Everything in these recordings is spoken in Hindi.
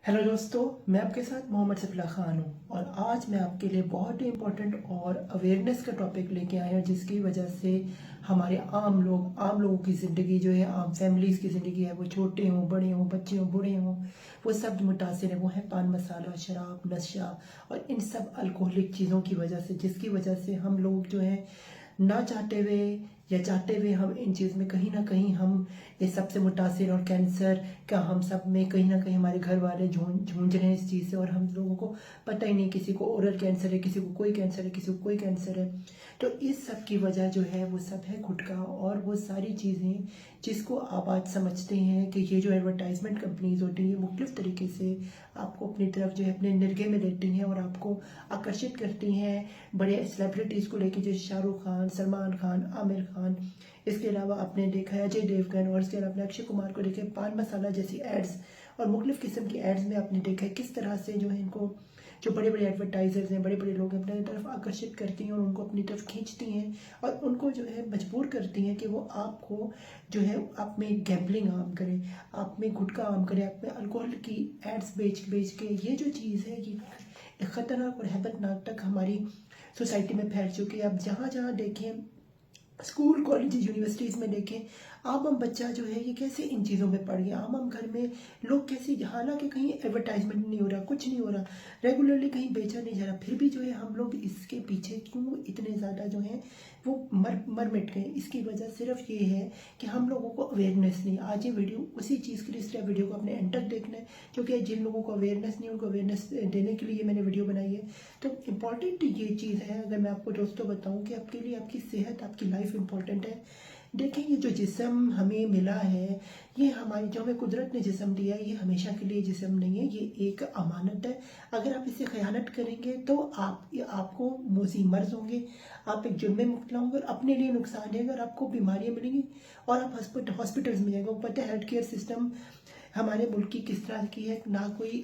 हेलो दोस्तों, मैं आपके साथ मोहम्मद सफला खान हूँ और आज मैं आपके लिए बहुत ही इम्पोर्टेंट और अवेयरनेस का टॉपिक लेके आया हूँ जिसकी वजह से हमारे आम लोगों की ज़िंदगी जो है, आम फैमिलीज़ की ज़िंदगी है, वो छोटे हों, बड़े हों, बच्चे हों, बूढ़े हों, वो सब मुतासिर है। वो है पान मसाला, शराब, नशा और इन सब अल्कोहलिक चीज़ों की वजह से, जिसकी वजह से हम लोग जो है ना चाहते हुए या चाहते हुए हम इन चीज़ में कहीं ना कहीं हम इस सबसे मुतासिर, और कैंसर का हम सब में कहीं ना कहीं हमारे घर वाले झूंझ रहे हैं इस चीज़ से, और हम लोगों को पता ही नहीं, किसी को ओरल कैंसर है, किसी को कोई कैंसर है, किसी को कोई कैंसर है। तो इस सब की वजह जो है वो सब है गुटखा और वो सारी चीज़ें जिसको आप आज समझते हैं कि ये जो एडवर्टाइजमेंट कंपनीज होती हैं मुख्तलिफ तरीके से आपको अपनी तरफ जो है अपने निर्गे में लेती हैं और आपको आकर्षित करती हैं बड़े सेलिब्रिटीज़ को लेके, जैसे शाहरुख खान, सलमान खान, आमिर खान। इसके अलावा आपने देखा है अजय देवगन, और इसके अलावा अक्षय कुमार को देखे पान मसाला जैसी एड्स और मुख्तलिफ किस्म की एड्स में आपने देखा है किस तरह से जो है इनको, जो बड़े बड़े एडवर्टाइजर्स हैं, बड़े बड़े लोग अपनी तरफ आकर्षित करती हैं और उनको अपनी तरफ खींचती हैं और उनको जो है मजबूर करती हैं कि वो आपको जो है आप में गैम्बलिंग आम करें, आप में गुटखा आम करें, आप में अल्कोहल की एड्स बेच बेच के। ये जो चीज़ है ये एक ख़तरनाक और हैबतनाक तक हमारी सोसाइटी में फैल चुकी है। आप जहाँ जहाँ देखें, स्कूल, कॉलेज, यूनिवर्सिटीज़ में देखें, आम बच्चा जो है ये कैसे इन चीज़ों में पड़ गया। आम घर में लोग कैसे, हालांकि कहीं एडवर्टाइजमेंट नहीं हो रहा, कुछ नहीं हो रहा, रेगुलरली कहीं बेचा नहीं जा रहा, फिर भी जो है हम लोग इसके पीछे क्यों इतने ज़्यादा जो है वो मर मिट गए। इसकी वजह सिर्फ ये है कि हम लोगों को अवेयरनेस नहीं। आज ये वीडियो उसी चीज़ के लिए, इसलिए वीडियो को अपने एंड तक देखना है, क्योंकि जिन लोगों को अवेयरनेस नहीं, उनको अवेयरनेस देने के लिए मैंने वीडियो बनाई है। तो इम्पॉर्टेंट ये चीज़ है, अगर मैं आपको दोस्तों बताऊं कि आपके लिए आपकी सेहत, आपकी लाइफ इम्पॉर्टेंट है। देखें, ये जो जिस्म हमें मिला है, ये हमारी जो हमें कुदरत ने जिस्म दिया है, ये हमेशा के लिए जिस्म नहीं है, ये एक अमानत है। अगर आप इसे खयानत करेंगे तो आपको मोजी मर्ज होंगे, आप एक जुर्म में मुब्तला होंगे और अपने लिए नुकसान है। अगर आपको बीमारियां मिलेंगी और आप हॉस्पिटल्स में जाएंगे, पता है हेल्थ केयर सिस्टम हमारे मुल्क की किस तरह की है। ना कोई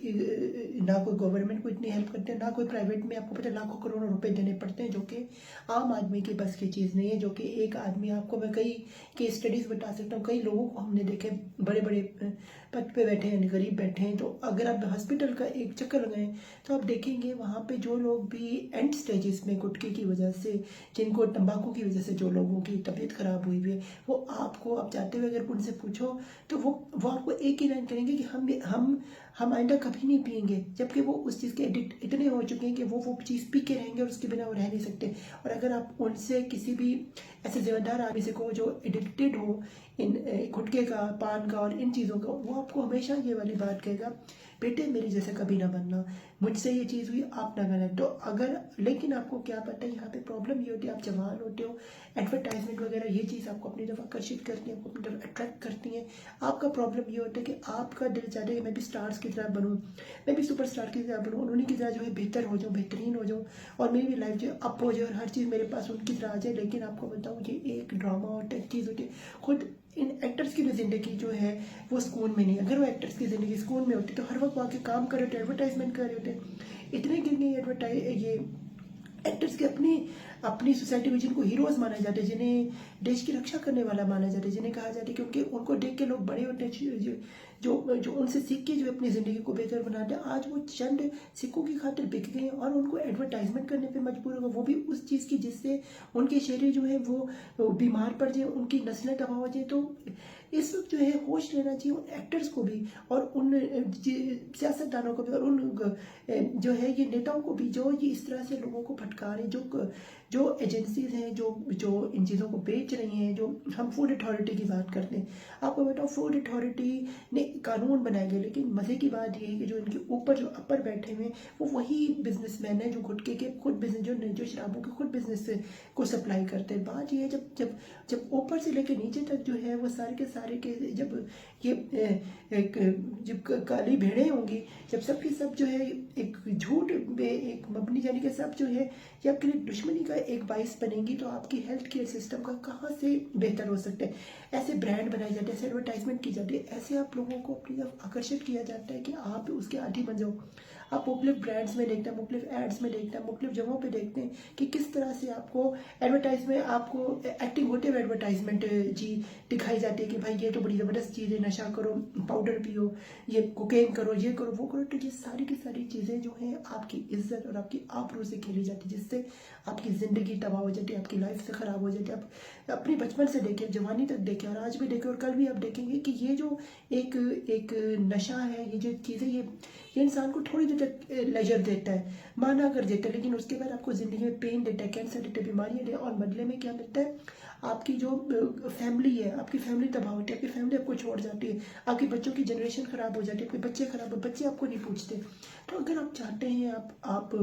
गवर्नमेंट को इतनी हेल्प करते हैं, ना कोई प्राइवेट में। आपको पता है लाखों करोड़ों रुपए देने पड़ते हैं, जो कि आम आदमी के बस की चीज़ नहीं है। जो कि एक आदमी, आपको मैं कई केस स्टडीज़ बता सकता हूँ, कई लोगों को हमने देखे बड़े बड़े पद पे बैठे हैं, गरीब बैठे हैं। तो अगर आप हॉस्पिटल का एक चक्कर लगाएं तो आप देखेंगे वहाँ पे जो लोग भी एंड स्टेजेस में गुटखे की वजह से, जिनको तंबाकू की वजह से जो लोगों की तबीयत खराब हुई है, वो आपको, आप जाते हुए अगर उनसे पूछो तो वो आपको एक ही लाइन करेंगे कि हम आइंदा कभी नहीं पियेंगे, जबकि वो उस चीज़ के एडिक्ट इतने हो चुके हैं कि वो चीज़ पी के रहेंगे और उसके बिना वो रह नहीं सकते। और अगर आप उनसे किसी भी ऐसे जिम्मेदार आदमी से को जो एडिक्टेड हो इन गुटखे का, पान का और इन चीज़ों का, वो आपको हमेशा ये वाली बात कहेगा, बेटे मेरे जैसे कभी ना बनना, मुझसे ये चीज़ हुई आप ना करना। तो अगर, लेकिन आपको क्या पता है यहाँ पे प्रॉब्लम ये होती है, आप जवान होते हो, एडवर्टाइजमेंट वगैरह ये चीज़ आपको अपनी तरफ आकर्षित करती है, आपको अपनी तरफ अट्रैक्ट करती है। आपका प्रॉब्लम ये होता है कि आपका दिल चाहता है कि मैं भी स्टार्स की तरह बनूँ, मैं भी सुपरस्टार की तरह बनूँ, उन्हीं की तरह जो है बेहतर हो जाऊँ, बेहतरीन हो जाऊँ, और मेरी भी लाइफ जो है अप हो जाए और हर चीज़ मेरे पास उनकी तरह आ जाए। लेकिन आपको बताऊँ ये एक ड्रामा और टेक चीज़ होती है। खुद इन एक्टर्स की भी ज़िंदगी जो है वो सुकून में नहीं। अगर वो एक्टर्स की ज़िंदगी सुकून में होती तो हर वक्त आके काम कर रहे थे, एडवर्टाइजमेंट कर रहे होते। इतने गिर गए ये एक्टर्स के अपनी अपनी सोसाइटी में जिनको हीरोज माना जाते हैं, जिन्हें देश की रक्षा करने वाला माना जाता है, जिन्हें कहा जाता है, क्योंकि उनको देख के लोग बड़े होते हैं, जो उनसे सीख के जो अपनी ज़िंदगी को बेहतर बनाते हैं, आज वो चंद सिक्कों की खातिर बिक गए हैं और उनको एडवर्टाइजमेंट करने पे मजबूर होगा, वो भी उस चीज़ की जिससे उनके चेहरे जो है वो बीमार पड़ जाए, उनकी नस्लें तबाह हो जाए। तो इस वक्त जो है होश लेना चाहिए उन एक्टर्स को भी और उन सियासतदानों को भी और उन जो है ये नेताओं को भी, जो ये इस तरह से लोगों को भटका रहे, जो एजेंसीज हैं जो इन चीज़ों को बेच रही हैं। जो हम फूड अथॉरिटी की बात करते हैं, आपको बताओ फूड अथॉरिटी ने कानून बनाए गए, लेकिन मज़े की बात ये है कि जो इनके ऊपर जो अपर बैठे हुए हैं वो वही बिजनेसमैन है जो गुटखे के खुद बिजनेस, जो शराबों के खुद बिजनेस को सप्लाई करते हैं। बात ये है, जब जब जब ऊपर से लेकर नीचे तक जो है वो सारे के जब ये जब काली भेड़ें होंगी, जब सब की सब जो है एक झूठ पे एक मबनी, यानी कि सब जो है ये आपके लिए दुश्मनी का एक बाइस बनेंगी, तो आपकी हेल्थ केयर सिस्टम का कहाँ से बेहतर हो सकता है। ऐसे ब्रांड बनाए जाते हैं, ऐसे एडवर्टाइजमेंट की जाती है, ऐसे आप लोगों लोगों को अपनी तरफ आकर्षित किया जाता है कि आप उसके आदी बन जाओ। आप मुख्तलिफ ब्रांड्स में देखते हैं, मुख्तलिफ एड्स में देखते हैं, मुख्तलिफ जगहों पे देखते हैं कि किस तरह से आपको एडवर्टाइजमेंट, आपको एक्टिंग होते हुए एडवर्टाइजमेंट जी दिखाई जाती है कि भाई ये तो बड़ी ज़बरदस्त चीज़ है, नशा करो, पाउडर पियो, ये कोकेन करो, ये करो, वो करो। तो ये सारी की सारी चीज़ें जो हैं आपकी इज्जत और आपकी आबरू से खेली जाती है, जिससे आपकी ज़िंदगी तबाह हो जाती है, आपकी लाइफ से ख़राब हो जाती है। आप अपनी बचपन से देखें, जवानी तक देखें और आज भी देखें और कल भी आप देखेंगे कि ये जो एक एक नशा है, ये जो चीज़ें, ये इंसान को थोड़ी देर तक लेजर देता है, माना कर देता है, लेकिन उसके बाद आपको ज़िंदगी में पेन देता है, कैंसर देता है, बीमारियाँ देता है, और बदले में क्या मिलता है? आपकी जो फैमिली है, आपकी फैमिली तबाह होती है, आपकी फैमिली आपको छोड़ जाती है, आपके बच्चों की जनरेशन ख़राब हो जाती है, आपके बच्चे ख़राब हो, बच्चे आपको नहीं पूछते। तो अगर आप चाहते हैं, आप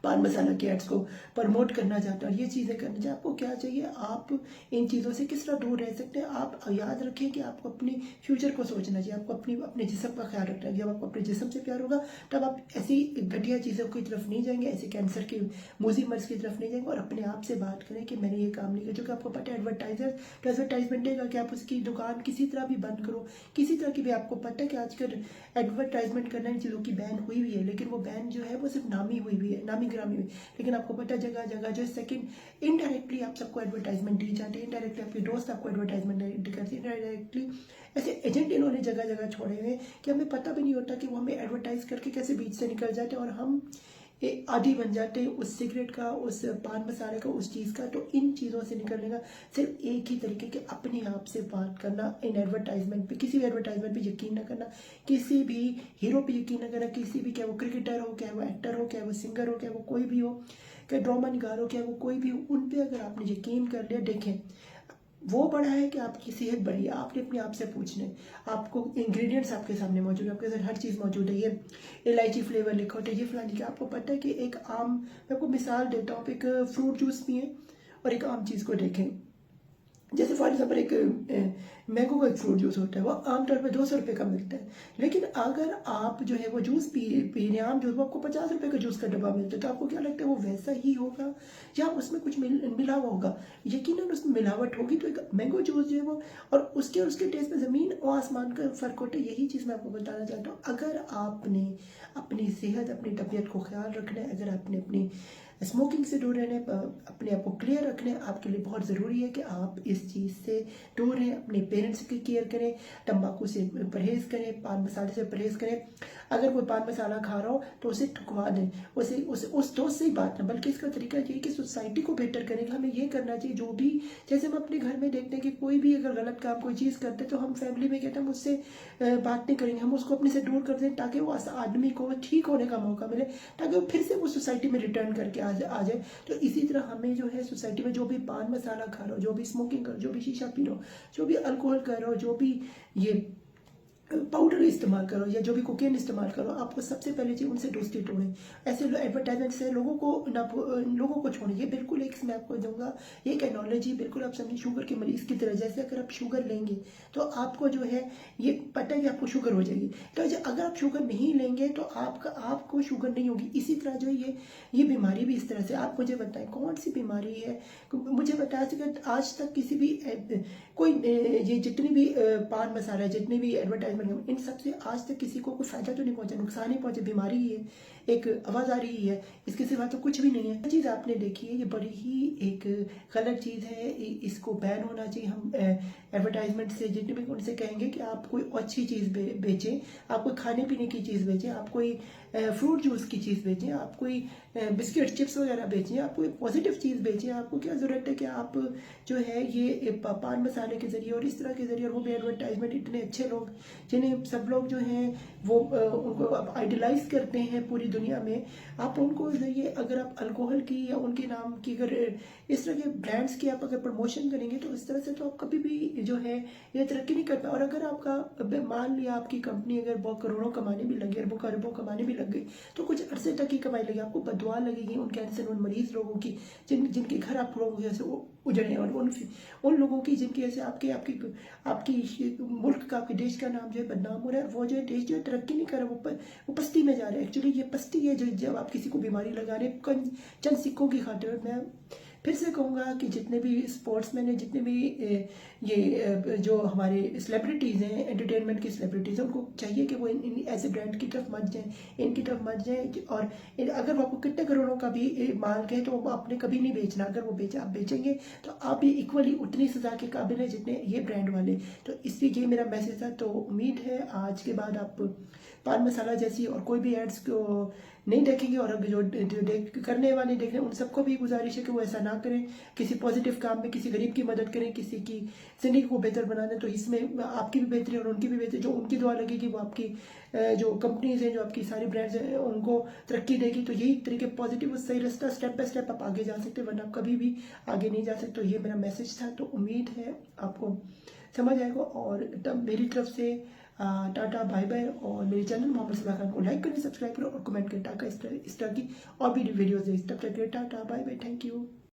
पान मसाला के एड्स को प्रमोट करना चाहते हैं और ये चीज़ें करना चाहते हैं, आपको क्या चाहिए? आप इन चीज़ों से किस तरह दूर रह सकते हैं? आप याद रखें कि आपको अपने फ्यूचर को सोचना चाहिए, आपको अपने जिस्म का ख्याल रखना है। जब आपको अपने जिस्म से प्यार होगा तब आप ऐसी घटिया चीज़ों की तरफ नहीं जाएंगे, ऐसे कैंसर की, मूजी मर्ज की तरफ नहीं जाएंगे, और अपने आप से बात करें कि मैंने ये काम नहीं किया। जो कि आपको पता है एडवर्टाइजमेंट देगा कि आप उसकी दुकान किसी तरह भी बंद करो, किसी तरह की भी। आपको पता है कि आजकल एडवर्टाइजमेंट करना इन चीज़ों की बैन हुई हुई है, लेकिन वो बैन जो है वो सिर्फ नामी हुई हुई है, नामी गिरामी हुई। लेकिन आपको पता है जगह जगह जो सेकंड इनडायरेक्टली आप सबको एडवर्टाइजमेंट दी जाती है, इनडायरेक्टली आपके दोस्त आपको एडवर्टाइजमेंट करती है, इनडायरेक्टली ऐसे एजेंट इन्होंने जगह जगह छोड़े हुए हैं कि हमें पता भी नहीं होता कि वो हमें एडवर्टाइज करके कैसे बीच से निकल जाते हैं और हम आदी बन जाते हैं उस सिगरेट का, उस पान मसाले का, उस चीज़ का। तो इन चीज़ों से निकलने का सिर्फ एक ही तरीके के अपने आप से बात करना। इन एडवर्टाइजमेंट पे, किसी भी एडवर्टाइजमेंट पे यकीन ना करना, किसी भी हीरो पे यकीन ना करना, किसी भी, क्या वो क्रिकेटर हो, क्या वो एक्टर हो, क्या वो सिंगर हो, क्या वो कोई भी हो, क्या ड्रामा निगार हो, क्या वो कोई भी हो, उन पे अगर आपने यकीन कर लिया, देखें वो बड़ा है कि आपकी सेहत बड़ी है। आपने अपने आप से पूछना है, आपको इंग्रेडिएंट्स आपके सामने मौजूद है, आपके साथ हर चीज़ मौजूद है। ये इलायची फ्लेवर लिखा होता है, ये फलानी का। आपको पता है कि एक आम, मैं आपको मिसाल देता हूँ, एक फ्रूट जूस पिए और एक आम चीज़ को देखें। जैसे फॉर एग्जाम्पल एक मैंगो का एक फ्रूट जूस होता है, वो आमतौर पे 200 रुपये का मिलता है, लेकिन अगर आप जो है वो जूस पी रहे हैं, आम जूस, वो आपको 50 रुपये का जूस का डब्बा मिलता है। तो आपको क्या लगता है वो वैसा ही होगा या उसमें कुछ मिला हुआ होगा? यकीनन उसमें मिलावट होगी। तो एक मैंगो जूस जो है वो, और उसके टेस्ट में ज़मीन और आसमान का फ़र्क होता है। यही चीज़ मैं आपको बताना चाहता हूँ। अगर आपने अपनी सेहत, अपनी तबीयत को ख्याल रखना है, अगर आपने अपनी स्मोकिंग से दूर रहने, अपने आप को क्लियर रखना है, आपके लिए बहुत ज़रूरी है कि आप इस चीज़ से दूर रहें, अपने पेरेंट्स की केयर करें, तंबाकू से परहेज़ करें, पान मसाले से परहेज़ करें। अगर कोई पान मसाला खा रहा हो तो उसे ठुकवा दें, उस दोस्त से ही बात ना, बल्कि इसका तरीका ये कि सोसाइटी को बेहतर करें। हमें ये करना चाहिए, जो भी, जैसे हम अपने घर में देखते हैं कि कोई भी अगर गलत काम, कोई चीज़ करते हैं तो हम फैमिली में कहते हैं हम उससे बात नहीं करेंगे, हम उसको अपने से दूर कर दें, ताकि वो आदमी को ठीक होने का मौका मिले, ताकि वो फिर से वो सोसाइटी में रिटर्न करके आ जाए। तो इसी तरह हमें जो है सोसाइटी में जो भी पान मसाला खा रहा हो, जो भी स्मोकिंग कर रहा हो, जो भी शीशा पी रहा हो, जो भी अल्कोहल कर रहा हो, जो भी ये पाउडर इस्तेमाल करो या जो भी कोकेन इस्तेमाल करो, आपको सबसे पहले चाहिए उनसे दोस्ती तोड़ें। ऐसे एडवर्टाइजमेंट से लोगों को छोड़ें। ये बिल्कुल एक, मैं आपको दूंगा एक एनोलॉजी, बिल्कुल आप समझिए शुगर के मरीज की तरह। जैसे अगर आप शुगर लेंगे तो आपको जो है ये पता है कि आपको शुगर हो जाएगी, तो अगर आप शुगर नहीं लेंगे तो आपको शुगर नहीं होगी। इसी तरह जो ये बीमारी भी इस तरह से। आप मुझे बताएं कौन सी बीमारी है, मुझे बताया कि आज तक किसी भी कोई ये जितनी भी पान मसाला, जितनी भी एडवर्टाइजमेंट, इन सब से आज तक किसी को कोई फायदा तो नहीं पहुंचा, नुकसान ही पहुंचा। बीमारी ही है, एक आवाज़ आ रही है, इसके सिवा तो कुछ भी नहीं है। चीज़ आपने देखी है, ये बड़ी ही एक गलत चीज़ है, इसको बैन होना चाहिए। हम एडवर्टाइजमेंट से जितने भी उनसे कहेंगे कि आप कोई अच्छी चीज़ बेचें, आप कोई खाने पीने की चीज़ बेचें, आप कोई फ्रूट जूस की चीज़ बेचें, आप कोई बिस्किट चिप्स वगैरह बेचें, आप कोई पॉजिटिव चीज़ बेचें। आपको क्या ज़रूरत है कि आप जो है ये पान मसाले के ज़रिए और इस तरह के ज़रिए, और वो भी एडवर्टाइजमेंट, इतने अच्छे लोग जिन्हें सब लोग जो हैं वो उनको आइडलाइज करते हैं पूरी दुनिया में, आप उनको ज़रिए अगर आप अल्कोहल की या उनके नाम की अगर इस तरह के ब्रांड्स की आप अगर प्रमोशन करेंगे तो इस तरह से तो आप कभी भी जो है ये तरक्की नहीं कर पाए। और अगर आपका मान लिया आपकी कंपनी अगर बहुत करोड़ों कमाने भी लगे, अरबों अरबों कमाने भी लग गई, तो कुछ अरसे तक ही कमाई लगी, आपको बददुआ लगेगी उन कैंसर, उन मरीज लोगों की जिनके घर आप लोगों जैसे उजड़े, और उन लोगों की जिनकी ऐसे आपकी मुल्क का, आपके देश का नाम जो है बदनाम हो रहा है। वो जो है देश जो है तरक्की नहीं कर रहा, वो पस्ती में जा रहा है। एक्चुअली ये पस्ती है, जो जब आप किसी को बीमारी लगा रहे चंद सिक्कों की खातिर। मैं फिर से कहूँगा कि जितने भी स्पोर्ट्समैन हैं, जितने भी ये जो हमारे सेलिब्रिटीज़ हैं, एंटरटेनमेंट की सेलिब्रिटीज़ हैं, उनको चाहिए कि वो इन ऐसे ब्रांड की तरफ मत जाएं, इनकी तरफ मत जाएं। और अगर वो आपको कितने करोड़ों का भी माल कहे तो आपने कभी नहीं बेचना। अगर वो आप बेचेंगे तो आप भी इक्वली उतनी सजा के काबिल हैं जितने ये ब्रांड वाले। तो इसलिए ये मेरा मैसेज था। तो उम्मीद है आज के बाद आप पान मसाला जैसी और कोई भी एड्स को नहीं देखेंगे, और जो करने वाले देख रहे हैं उन सबको भी गुजारिश है कि वो ऐसा ना करें। किसी पॉजिटिव काम में किसी गरीब की मदद करें, किसी की जिंदगी को बेहतर बनाना, तो इसमें आपकी भी बेहतरी और उनकी भी बेहतरी। जो उनकी दुआ लगेगी वो आपकी जो कंपनीज हैं, जो आपकी सारी ब्रांड्स हैं, उनको तरक्की देगी। तो यही तरीके पॉजिटिव सही रास्ता, स्टेप बाय स्टेप आप आगे जा सकते हैं, वरना आप कभी भी आगे नहीं जा सकते। तो ये मेरा मैसेज था। तो उम्मीद है आपको समझ आएगा। और तब मेरी तरफ से टाटा बाय बाय। और मेरे चैनल मोहम्मद सलाह खान को लाइक करें, सब्सक्राइब करें और कमेंट करें ताकि इस तरह की और भी वीडियोज़ दें। तब तक tata bye bye, thank you.